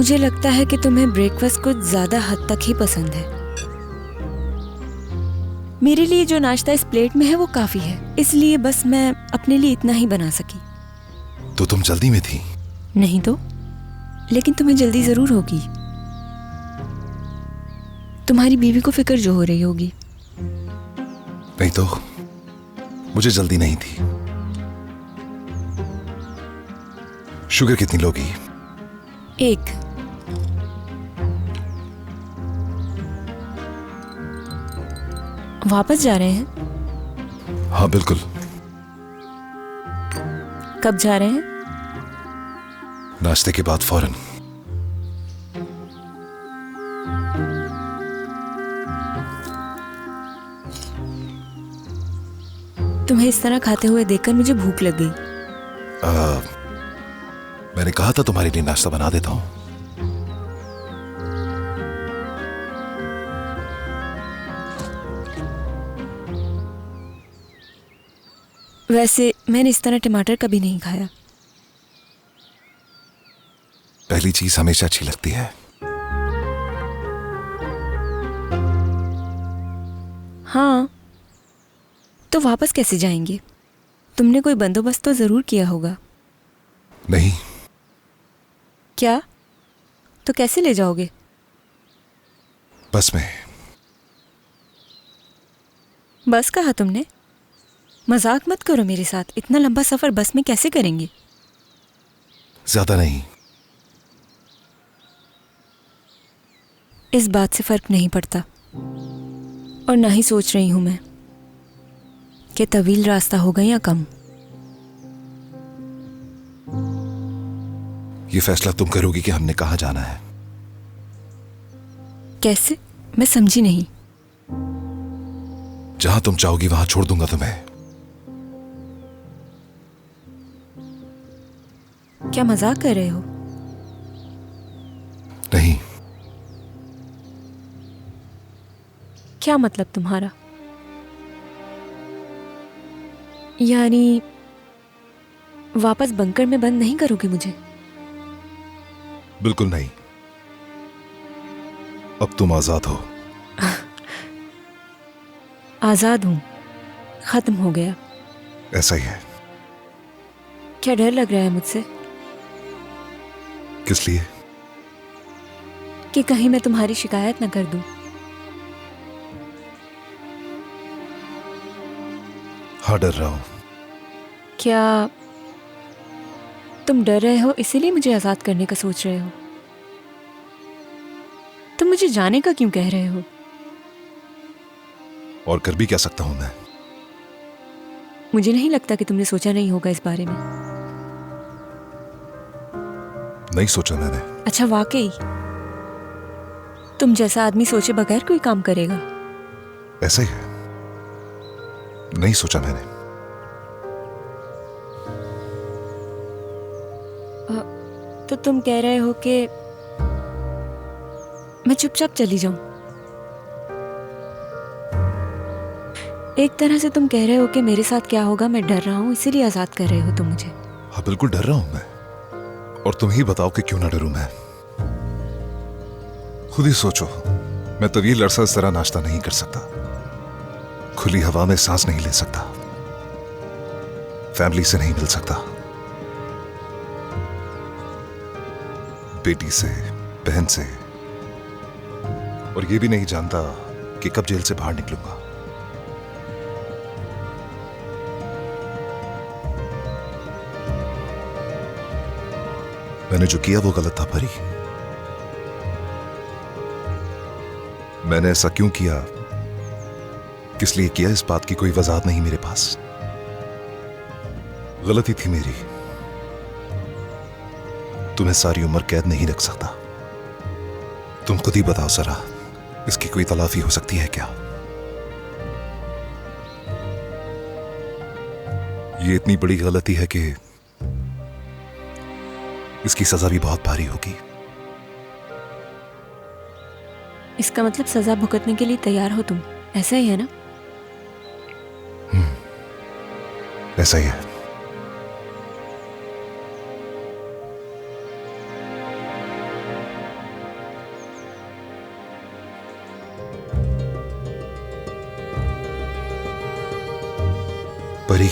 मुझे लगता है कि तुम्हें ब्रेकफास्ट कुछ ज्यादा हद तक ही पसंद है। मेरे लिए जो नाश्ता इस प्लेट में है वो काफी है, इसलिए बस मैं अपने लिए इतना ही बना सकी। तो तुम जल्दी में थी? नहीं तो, लेकिन तुम्हें जल्दी जरूर होगी। तुम्हारी बीवी को फिक्र जो हो रही होगी। नहीं तो, मुझे जल्दी नहीं थी। शुगर कितनी लोगी? 1। वापस जा रहे हैं? हाँ बिल्कुल। कब जा रहे हैं? नाश्ते के बाद फौरन। तुम्हें इस तरह खाते हुए देखकर मुझे भूख लग गई। मैंने कहा था तुम्हारे लिए नाश्ता बना देता हूं। वैसे मैंने इस तरह टमाटर कभी नहीं खाया। पहली चीज हमेशा अच्छी लगती है। हाँ, तो वापस कैसे जाएंगे? तुमने कोई बंदोबस्त तो जरूर किया होगा। नहीं। क्या? तो कैसे ले जाओगे? बस में। बस कहा तुमने? मजाक मत करो मेरे साथ। इतना लंबा सफर बस में कैसे करेंगे? ज्यादा नहीं। इस बात से फर्क नहीं पड़ता, और ना ही सोच रही हूं मैं कि तवील रास्ता होगा या कम। ये फैसला तुम करोगी कि हमने कहां जाना है। कैसे? मैं समझी नहीं। जहां तुम चाहोगी वहां छोड़ दूंगा तुम्हें। क्या मजाक कर रहे हो? नहीं। क्या मतलब तुम्हारा? यानी वापस बंकर में बंद नहीं करोगे मुझे? बिल्कुल नहीं। अब तुम आजाद हो। आजाद हूं? खत्म हो गया? ऐसा ही है। क्या डर लग रहा है मुझसे? किस लिए? कि कहीं मैं तुम्हारी शिकायत न कर दूं। हाँ डर रहा हूं। क्या तुम डर रहे हो इसीलिए मुझे आजाद करने का सोच रहे हो? तुम मुझे जाने का क्यों कह रहे हो? और कर भी क्या सकता हूं मैं? मुझे नहीं लगता कि तुमने सोचा नहीं होगा इस बारे में। नहीं सोचा मैंने। अच्छा, वाकई तुम जैसा आदमी सोचे बगैर कोई काम करेगा? ऐसा ही है। नहीं सोचा मैंने। तो तुम कह रहे हो कि मैं चुपचाप चली जाऊं? एक तरह से तुम कह रहे हो कि मेरे साथ क्या होगा मैं डर रहा हूं, इसीलिए आजाद कर रहे हो तुम मुझे। हाँ बिल्कुल डर रहा हूं मैं। और तुम ही बताओ कि क्यों ना डरूं मैं। खुद ही सोचो, मैं तवील अरसा इस तरह नाश्ता नहीं कर सकता, खुली हवा में सांस नहीं ले सकता, फैमिली से नहीं मिल सकता, बेटी से, बहन से, और ये भी नहीं जानता कि कब जेल से बाहर निकलूंगा। मैंने जो किया वो गलत था परी। मैंने ऐसा क्यों किया, किस लिए किया, इस बात की कोई वजाहत नहीं मेरे पास। गलती थी मेरी। तुम्हें सारी उम्र कैद नहीं रख सकता। तुम खुद ही बताओ जरा, इसकी कोई तलाफी हो सकती है क्या? ये इतनी बड़ी गलती है कि इसकी सजा भी बहुत भारी होगी। इसका मतलब सजा भुगतने के लिए तैयार हो तुम, ऐसा ही है ना? ऐसा ही है। परी,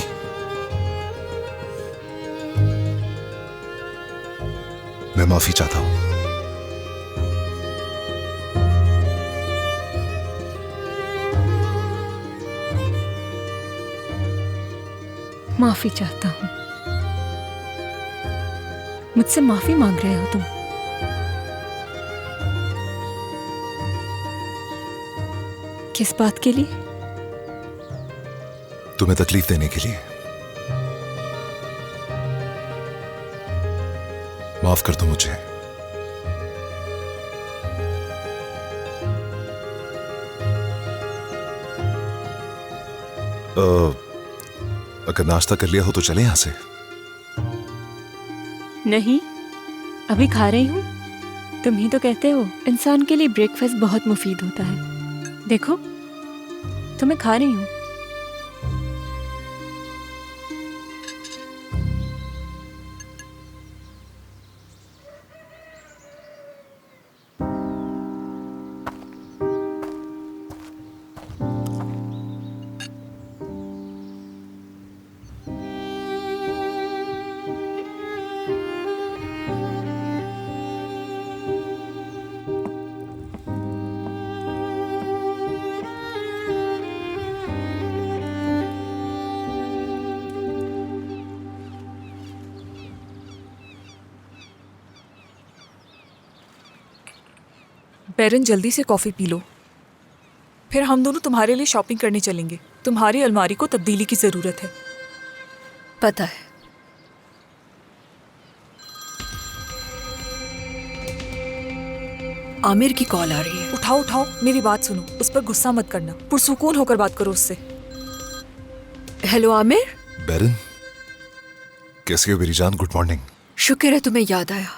मैं माफी चाहता हूं। माफी चाहता हूं? मुझसे माफी मांग रहे हो तुम? किस बात के लिए? तुम्हें तकलीफ देने के लिए। माफ कर दो मुझे। अगर नाश्ता कर लिया हो तो चले यहां से। नहीं, अभी खा रही हूं। तुम ही तो कहते हो इंसान के लिए ब्रेकफास्ट बहुत मुफीद होता है। देखो, तो मैं खा रही हूं। बैरन, जल्दी से कॉफ़ी पी लो, फिर हम दोनों तुम्हारे लिए शॉपिंग करने चलेंगे। तुम्हारी अलमारी को तब्दीली की ज़रूरत है। पता है। आमिर की कॉल आ रही है। उठाओ उठाओ, मेरी बात सुनो, उस पर गुस्सा मत करना, पुरसुकून होकर बात करो उससे। हेलो आमिर। बैरन, कैसी हो मेरी जान? Good morning. शुक्र है तुम्हें याद आया।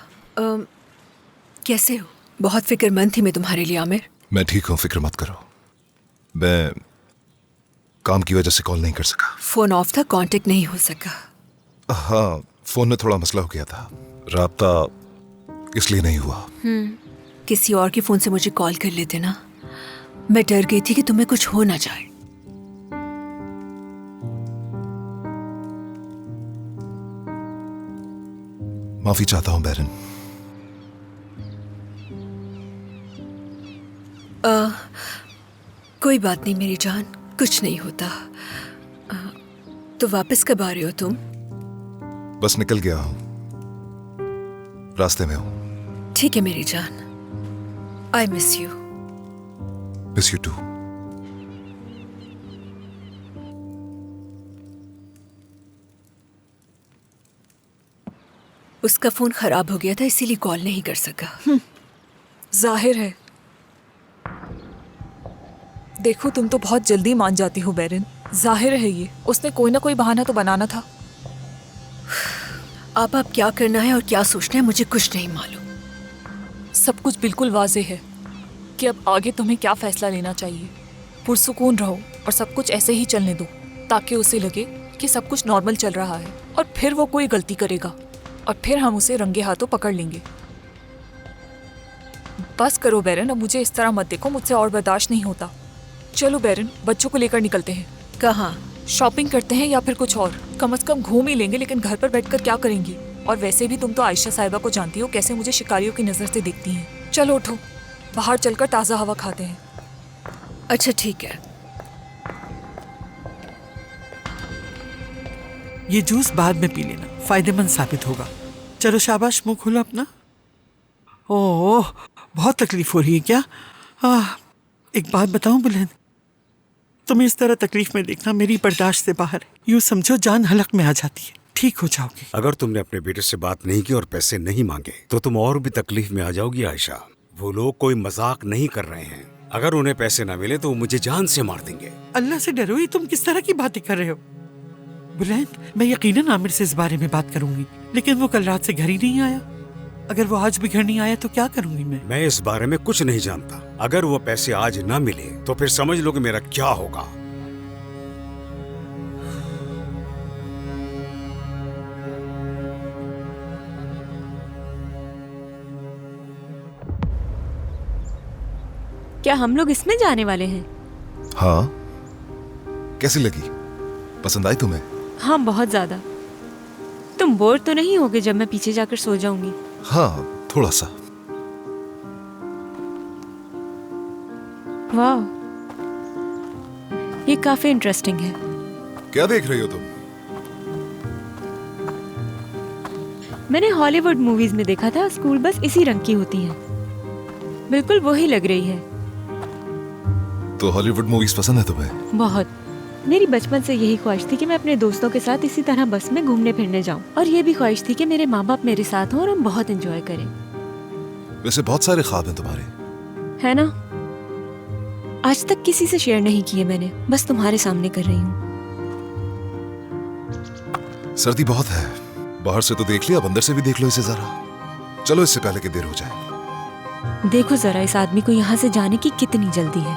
कैसे हो? बहुत फिक्रमंद थी मैं तुम्हारे लिए आमिर। मैं ठीक हूं, फिक्र मत करो। मैं काम की वजह से कॉल नहीं कर सका। फोन ऑफ था, कांटेक्ट नहीं हो सका। हाँ, फोन में थोड़ा मसला हो गया था, राब्ता इसलिए नहीं हुआ। किसी और के फोन से मुझे कॉल कर लेते ना। मैं डर गई थी कि तुम्हें कुछ हो ना जाए। माफी चाहता हूं बैरन। कोई बात नहीं मेरी जान, कुछ नहीं होता। तो वापस कब आ रहे हो तुम? बस निकल गया हूं, रास्ते में हूं। ठीक है मेरी जान, I miss you. Miss you too. उसका फोन खराब हो गया था, इसीलिए कॉल नहीं कर सका। जाहिर है। देखो, तुम तो बहुत जल्दी मान जाती हो बैरन। जाहिर है ये उसने कोई ना कोई बहाना तो बनाना था। आप क्या करना है और क्या सोचना है मुझे कुछ नहीं मालूम। सब कुछ बिल्कुल वाज़ेह है कि अब आगे तुम्हें क्या फ़ैसला लेना चाहिए। पुरसुकून रहो और सब कुछ ऐसे ही चलने दो, ताकि उसे लगे कि सब कुछ नॉर्मल चल रहा है, और फिर वो कोई गलती करेगा और फिर हम उसे रंगे हाथों पकड़ लेंगे। बस करो बैरन, अब मुझे इस तरह मत देखो, मुझसे और बर्दाश्त नहीं होता। चलो बैरन, बच्चों को लेकर निकलते हैं। कहाँ? शॉपिंग करते हैं या फिर कुछ और। कम से कम घूम ही लेंगे, लेकिन घर पर बैठकर क्या करेंगी? और वैसे भी तुम तो आयशा साहिबा को जानती हो, कैसे मुझे शिकारियों की नज़र से देखती हैं। चलो उठो, बाहर चलकर ताज़ा हवा खाते हैं। अच्छा ठीक है। ये जूस बाद में पी लेना, फायदेमंद साबित होगा। चलो शाबाश, मुंह खोलो अपना। ओह, बहुत तकलीफ हो रही है क्या? एक बात बताऊं बुलंद, तुम्हें इस तरह तकलीफ में देखना मेरी बर्दाश्त से बाहर है। यूं समझो जान हलक में आ जाती है। ठीक हो जाओगी। अगर तुमने अपने बेटे से बात नहीं की और पैसे नहीं मांगे तो तुम और भी तकलीफ में आ जाओगी आयशा। वो लोग कोई मजाक नहीं कर रहे हैं। अगर उन्हें पैसे ना मिले तो वो मुझे जान से मार देंगे। अल्लाह से डरो, ये तुम किस तरह की बातें कर रहे हो? बुलंद, मैं यकीनन आमिर से इस बारे में बात करूंगी, लेकिन वो कल रात से घर ही नहीं आया। अगर वो आज भी घर नहीं आया तो क्या करूंगी मैं? इस बारे में कुछ नहीं जानता। अगर वो पैसे आज ना मिले तो फिर समझ लो कि मेरा क्या होगा। क्या हम लोग इसमें जाने वाले हैं? हाँ, कैसी लगी? पसंद आई तुम्हें? हाँ, बहुत ज्यादा। तुम बोर तो नहीं होगे जब मैं पीछे जाकर सो जाऊंगी? हाँ, थोड़ा सा। वाह, ये काफी इंटरेस्टिंग है। क्या देख रही हो तुम? मैंने हॉलीवुड मूवीज में देखा था स्कूल बस इसी रंग की होती है। बिल्कुल वही लग रही है। तो हॉलीवुड मूवीज पसंद है तुम्हें? बहुत। मेरी बचपन से यही ख्वाहिश थी कि मैं अपने दोस्तों के साथ इसी तरह बस में घूमने फिरने जाऊं, और ये भी ख्वाहिश थी कि मेरे माँ बाप मेरे साथ हों और हम बहुत एंजॉय करें। वैसे बहुत सारे ख्वाब हैं तुम्हारे, है ना? आज तक किसी से शेयर नहीं किए मैंने, बस तुम्हारे सामने कर रही हूँ। सर्दी बहुत है, बाहर से तो देख लिया, अब अंदर से भी देख लो इसे जरा। चलो इससे पहले कि देर हो जाए। देखो जरा इस आदमी को यहाँ से जाने की कितनी जल्दी है।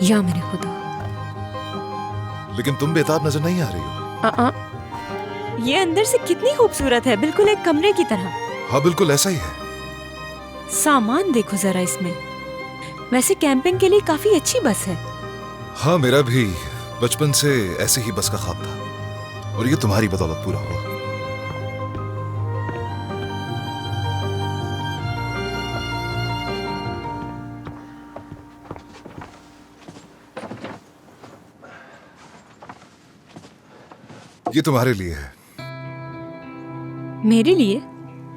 या मेरे खुदा, लेकिन तुम बेताब नजर नहीं आ रही हो। ये अंदर से कितनी खूबसूरत है, बिल्कुल एक कमरे की तरह। हाँ, बिल्कुल ऐसा ही है। सामान देखो जरा इसमें। वैसे कैंपिंग के लिए काफी अच्छी बस है। हाँ, मेरा भी बचपन से ऐसे ही बस का ख्वाब था, और ये तुम्हारी बदौलत पूरा हुआ। ये तुम्हारे लिए है। मेरे लिए?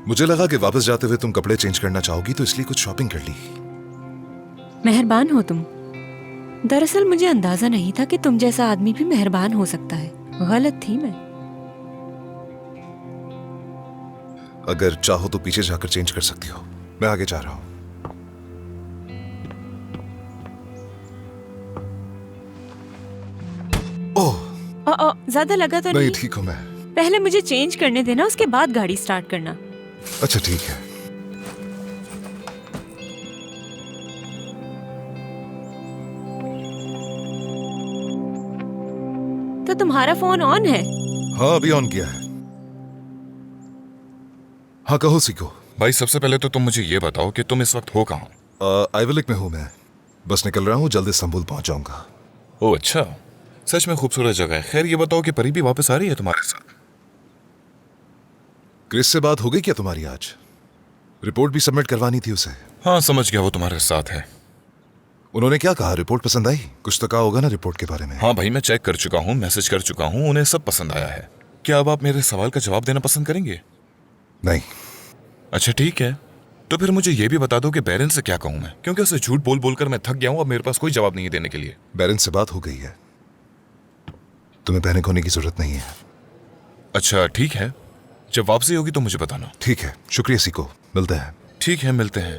मुझे लगा कि वापस जाते हुए तुम कपड़े चेंज करना चाहोगी, तो इसलिए कुछ शॉपिंग कर ली। मेहरबान हो तुम। दरअसल मुझे अंदाजा नहीं था कि तुम जैसा आदमी भी मेहरबान हो सकता है। गलत थी मैं। अगर चाहो तो पीछे जाकर चेंज कर सकती हो, मैं आगे जा रहा हूं। ओह, ज्यादा लगा तो नहीं, नहीं? ठीक हूं मैं। पहले मुझे चेंज करने देना, उसके बाद गाड़ी स्टार्ट करना। अच्छा ठीक है। तो तुम्हारा फोन ऑन है? हाँ, अभी ऑन किया है। हाँ, कहो सीको। भाई सबसे पहले तो तुम मुझे ये बताओ कि तुम इस वक्त हो कहाँ? आइवलिक में हूं मैं। बस निकल रहा हूँ, जल्द इस्तांबुल पहुंच जाऊंगा। ओह अच्छा, सच में खूबसूरत जगह है। खैर ये बताओ कि परी भी वापस आ रही है तुम्हारे साथ? क्रिस से बात हो गई क्या तुम्हारी आज? रिपोर्ट भी सबमिट करवानी थी उसे। हाँ समझ गया, वो तुम्हारे साथ है। उन्होंने क्या कहा? रिपोर्ट पसंद आई? कुछ तो कहा होगा ना रिपोर्ट के बारे में। हाँ भाई, मैं चेक कर चुका हूँ, मैसेज कर चुका हूँ, उन्हें सब पसंद आया है। क्या अब आप मेरे सवाल का जवाब देना पसंद करेंगे? नहीं। अच्छा ठीक है, तो फिर मुझे ये भी बता दो कि बैरन से क्या कहूँ मैं, क्योंकि उसे झूठ बोल बोलकर मैं थक गया हूँ। अब मेरे पास कोई जवाब नहीं है देने के लिए। बैरन से बात हो गई है, तुम्हें पैनिक होने की जरूरत नहीं है। अच्छा ठीक है, जब वापसी होगी तो मुझे बताना। ठीक है, शुक्रिया सीको, मिलते हैं। ठीक है, मिलते हैं।